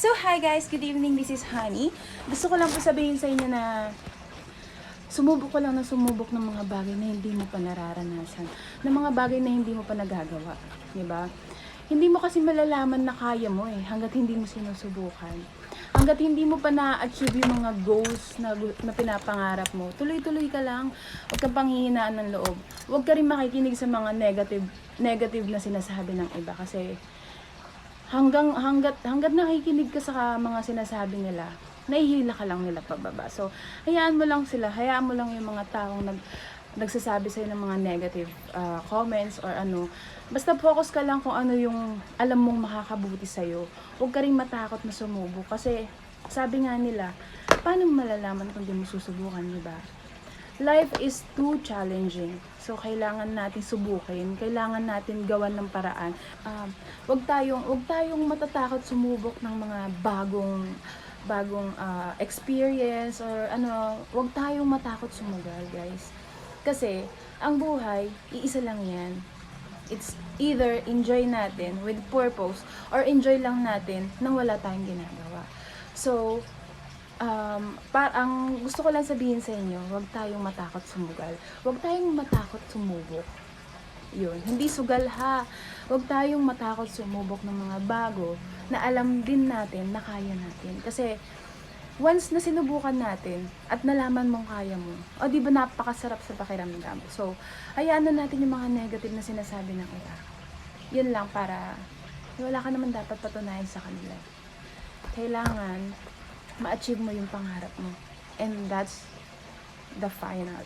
So, hi guys! Good evening. This is Honey. Gusto ko lang po sabihin sa inyo na sumubok ko lang na sumubok ng mga bagay na hindi mo pa nararanasan. Ng mga bagay na hindi mo pa nagagawa. Diba? Hindi mo kasi malalaman na kaya mo hanggat hindi mo sinusubukan. Hanggat hindi mo pa na-achieve yung mga goals na pinapangarap mo, tuloy-tuloy ka lang. Huwag kang panghihinaan ng loob. Huwag ka rin makikinig sa mga negative na sinasabi ng iba kasi hanggat nakikinig ka sa mga sinasabi nila, nahihila ka lang nila pababa. So, hayaan mo lang sila, hayaan mo lang yung mga taong nagsasabi sa'yo ng mga negative comments or ano. Basta focus ka lang kung ano yung alam mong makakabuti sa'yo. Huwag ka rin matakot na sumubok kasi sabi nga nila, paano mo malalaman kung di mo susubukan, diba? Life is too challenging. So, kailangan natin subukin. Kailangan natin gawan ng paraan. Wag tayong matatakot sumubok ng mga bagong experience or ano. Wag tayong matakot sumugal, guys. Kasi, ang buhay, iisa lang yan. It's either enjoy natin with purpose or enjoy lang natin nang wala tayong ginagawa. So, ang gusto ko lang sabihin sa inyo, huwag tayong matakot sumugal. Huwag tayong matakot sumubok. Yun, hindi sugal ha. Huwag tayong matakot sumubok ng mga bago na alam din natin na kaya natin. Kasi once na sinubukan natin at nalaman mong kaya mo, o di ba napakasarap sa pakiramdam. So, hayaan na natin yung mga negative na sinasabi ng iba. Yun lang para wala ka naman dapat patunayan sa kanila. Kailangan ma-achieve mo yung pangarap mo. And that's the final.